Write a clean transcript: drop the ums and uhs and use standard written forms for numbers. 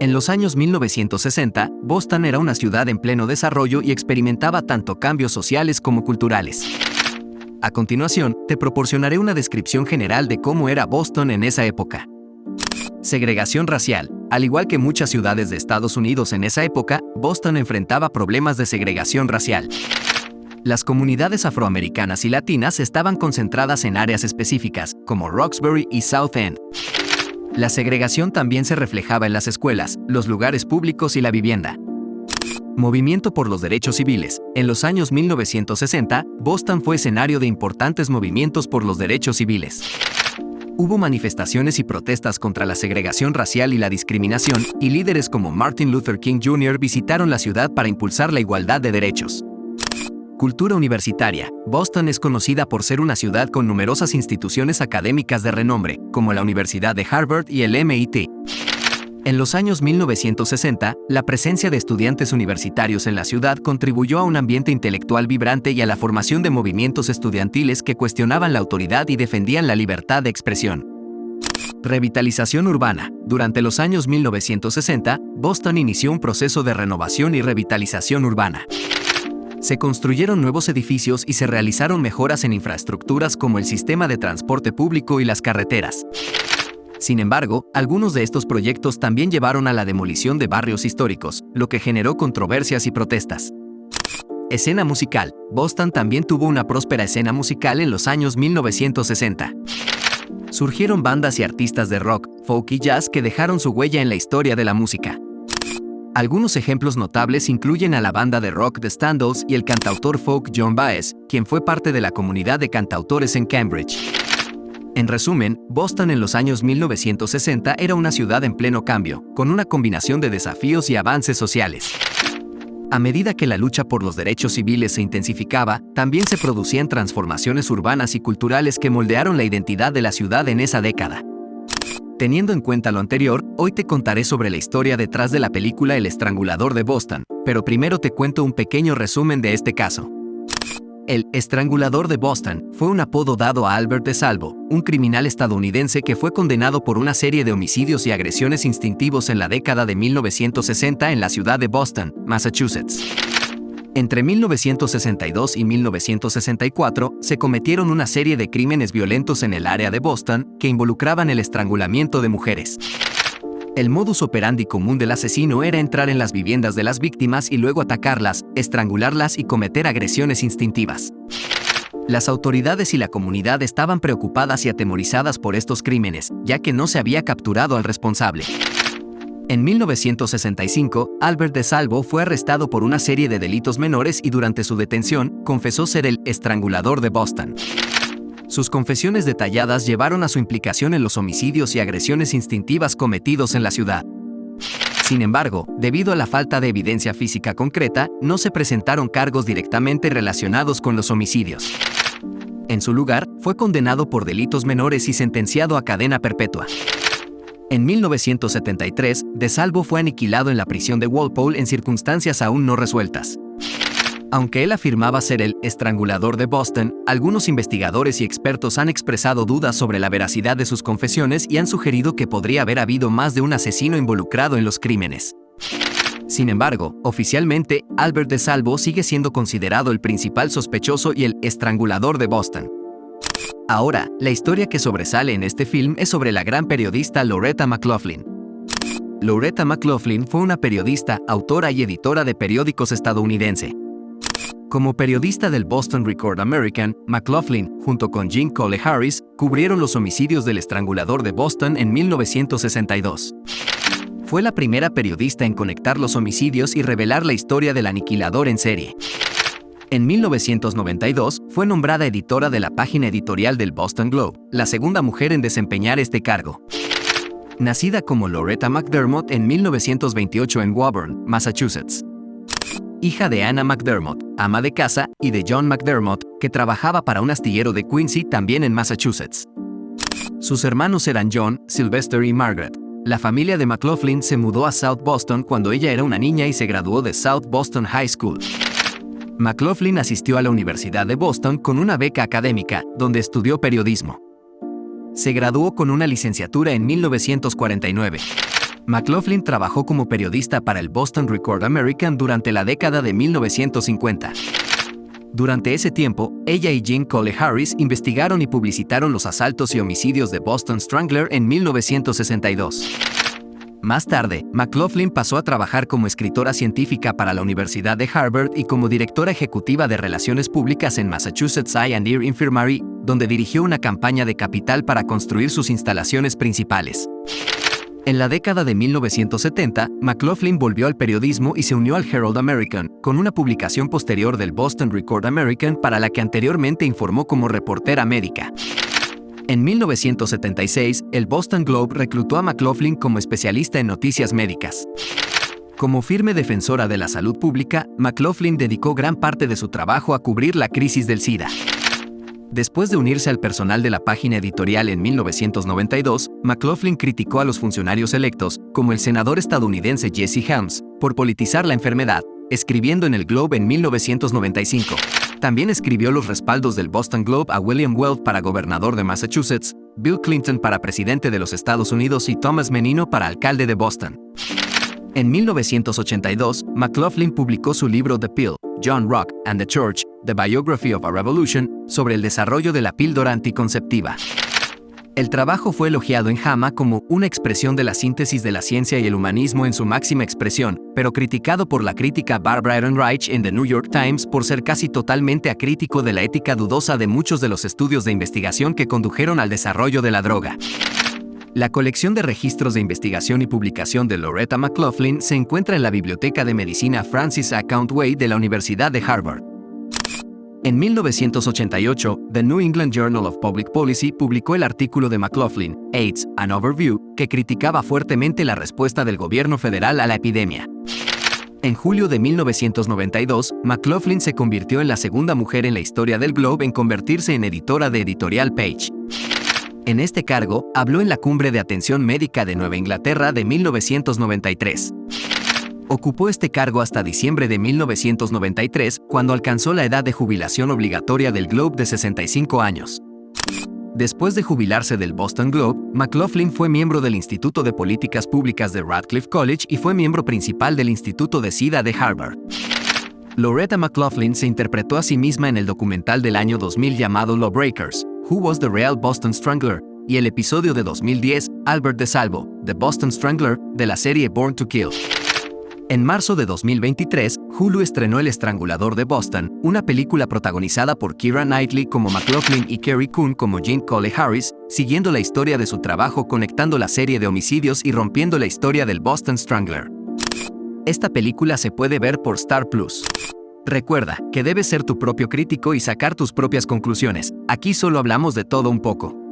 En los años 1960, Boston era una ciudad en pleno desarrollo y experimentaba tanto cambios sociales como culturales. A continuación, te proporcionaré una descripción general de cómo era Boston en esa época. Segregación racial. Al igual que muchas ciudades de Estados Unidos en esa época, Boston enfrentaba problemas de segregación racial. Las comunidades afroamericanas y latinas estaban concentradas en áreas específicas, como Roxbury y South End. La segregación también se reflejaba en las escuelas, los lugares públicos y la vivienda. Movimiento por los derechos civiles. En los años 1960, Boston fue escenario de importantes movimientos por los derechos civiles. Hubo manifestaciones y protestas contra la segregación racial y la discriminación, y líderes como Martin Luther King Jr. visitaron la ciudad para impulsar la igualdad de derechos. Cultura universitaria. Boston es conocida por ser una ciudad con numerosas instituciones académicas de renombre, como la Universidad de Harvard y el MIT. En los años 1960, la presencia de estudiantes universitarios en la ciudad contribuyó a un ambiente intelectual vibrante y a la formación de movimientos estudiantiles que cuestionaban la autoridad y defendían la libertad de expresión. Revitalización urbana. Durante los años 1960, Boston inició un proceso de renovación y revitalización urbana. Se construyeron nuevos edificios y se realizaron mejoras en infraestructuras como el sistema de transporte público y las carreteras. Sin embargo, algunos de estos proyectos también llevaron a la demolición de barrios históricos, lo que generó controversias y protestas. Escena musical. Boston también tuvo una próspera escena musical en los años 1960. Surgieron bandas y artistas de rock, folk y jazz que dejaron su huella en la historia de la música. Algunos ejemplos notables incluyen a la banda de rock The Standalls y el cantautor folk John Baez, quien fue parte de la comunidad de cantautores en Cambridge. En resumen, Boston en los años 1960 era una ciudad en pleno cambio, con una combinación de desafíos y avances sociales. A medida que la lucha por los derechos civiles se intensificaba, también se producían transformaciones urbanas y culturales que moldearon la identidad de la ciudad en esa década. Teniendo en cuenta lo anterior, hoy te contaré sobre la historia detrás de la película El Estrangulador de Boston, pero primero te cuento un pequeño resumen de este caso. El Estrangulador de Boston fue un apodo dado a Albert DeSalvo, un criminal estadounidense que fue condenado por una serie de homicidios y agresiones instintivos en la década de 1960 en la ciudad de Boston, Massachusetts. Entre 1962 y 1964, se cometieron una serie de crímenes violentos en el área de Boston que involucraban el estrangulamiento de mujeres. El modus operandi común del asesino era entrar en las viviendas de las víctimas y luego atacarlas, estrangularlas y cometer agresiones instintivas. Las autoridades y la comunidad estaban preocupadas y atemorizadas por estos crímenes, ya que no se había capturado al responsable. En 1965, Albert DeSalvo fue arrestado por una serie de delitos menores y durante su detención, confesó ser el estrangulador de Boston. Sus confesiones detalladas llevaron a su implicación en los homicidios y agresiones instintivas cometidos en la ciudad. Sin embargo, debido a la falta de evidencia física concreta, no se presentaron cargos directamente relacionados con los homicidios. En su lugar, fue condenado por delitos menores y sentenciado a cadena perpetua. En 1973, DeSalvo fue aniquilado en la prisión de Walpole en circunstancias aún no resueltas. Aunque él afirmaba ser el estrangulador de Boston, algunos investigadores y expertos han expresado dudas sobre la veracidad de sus confesiones y han sugerido que podría haber habido más de un asesino involucrado en los crímenes. Sin embargo, oficialmente, Albert DeSalvo sigue siendo considerado el principal sospechoso y el estrangulador de Boston. Ahora, la historia que sobresale en este film es sobre la gran periodista Loretta McLaughlin. Loretta McLaughlin fue una periodista, autora y editora de periódicos estadounidense. Como periodista del Boston Record American, McLaughlin, junto con Jean Cole Harris, cubrieron los homicidios del estrangulador de Boston en 1962. Fue la primera periodista en conectar los homicidios y revelar la historia del aniquilador en serie. En 1992, fue nombrada editora de la página editorial del Boston Globe, la segunda mujer en desempeñar este cargo. Nacida como Loretta McDermott en 1928 en Woburn, Massachusetts. Hija de Anna McDermott, ama de casa, y de John McDermott, que trabajaba para un astillero de Quincy, también en Massachusetts. Sus hermanos eran John, Sylvester y Margaret. La familia de McLaughlin se mudó a South Boston cuando ella era una niña y se graduó de South Boston High School. McLaughlin asistió a la Universidad de Boston con una beca académica, donde estudió periodismo. Se graduó con una licenciatura en 1949. McLaughlin trabajó como periodista para el Boston Record American durante la década de 1950. Durante ese tiempo, ella y Jean Cole Harris investigaron y publicitaron los asaltos y homicidios de Boston Strangler en 1962. Más tarde, McLaughlin pasó a trabajar como escritora científica para la Universidad de Harvard y como directora ejecutiva de Relaciones Públicas en Massachusetts Eye and Ear Infirmary, donde dirigió una campaña de capital para construir sus instalaciones principales. En la década de 1970, McLaughlin volvió al periodismo y se unió al Herald American, con una publicación posterior del Boston Record American para la que anteriormente informó como reportera médica. En 1976, el Boston Globe reclutó a McLaughlin como especialista en noticias médicas. Como firme defensora de la salud pública, McLaughlin dedicó gran parte de su trabajo a cubrir la crisis del SIDA. Después de unirse al personal de la página editorial en 1992, McLaughlin criticó a los funcionarios electos, como el senador estadounidense Jesse Helms, por politizar la enfermedad, escribiendo en el Globe en 1995. También escribió los respaldos del Boston Globe a William Weld para gobernador de Massachusetts, Bill Clinton para presidente de los Estados Unidos y Thomas Menino para alcalde de Boston. En 1982, McLaughlin publicó su libro The Pill, John Rock and the Church, The Biography of a Revolution, sobre el desarrollo de la píldora anticonceptiva. El trabajo fue elogiado en JAMA como una expresión de la síntesis de la ciencia y el humanismo en su máxima expresión, pero criticado por la crítica Barbara Ehrenreich en The New York Times por ser casi totalmente acrítico de la ética dudosa de muchos de los estudios de investigación que condujeron al desarrollo de la droga. La colección de registros de investigación y publicación de Loretta McLaughlin se encuentra en la Biblioteca de Medicina Francis A. Countway de la Universidad de Harvard. En 1988, The New England Journal of Public Policy publicó el artículo de McLaughlin, AIDS, An Overview, que criticaba fuertemente la respuesta del gobierno federal a la epidemia. En julio de 1992, McLaughlin se convirtió en la segunda mujer en la historia del Globe en convertirse en editora de Editorial Page. En este cargo, habló en la Cumbre de Atención Médica de Nueva Inglaterra de 1993. Ocupó este cargo hasta diciembre de 1993, cuando alcanzó la edad de jubilación obligatoria del Globe de 65 años. Después de jubilarse del Boston Globe, McLaughlin fue miembro del Instituto de Políticas Públicas de Radcliffe College y fue miembro principal del Instituto de SIDA de Harvard. Loretta McLaughlin se interpretó a sí misma en el documental del año 2000 llamado Lawbreakers, Who Was the Real Boston Strangler, y el episodio de 2010, Albert DeSalvo, The Boston Strangler, de la serie Born to Kill. En marzo de 2023, Hulu estrenó El Estrangulador de Boston, una película protagonizada por Keira Knightley como McLaughlin y Carrie Coon como Jean Cole Harris, siguiendo la historia de su trabajo conectando la serie de homicidios y rompiendo la historia del Boston Strangler. Esta película se puede ver por Star Plus. Recuerda que debes ser tu propio crítico y sacar tus propias conclusiones. Aquí solo hablamos de todo un poco.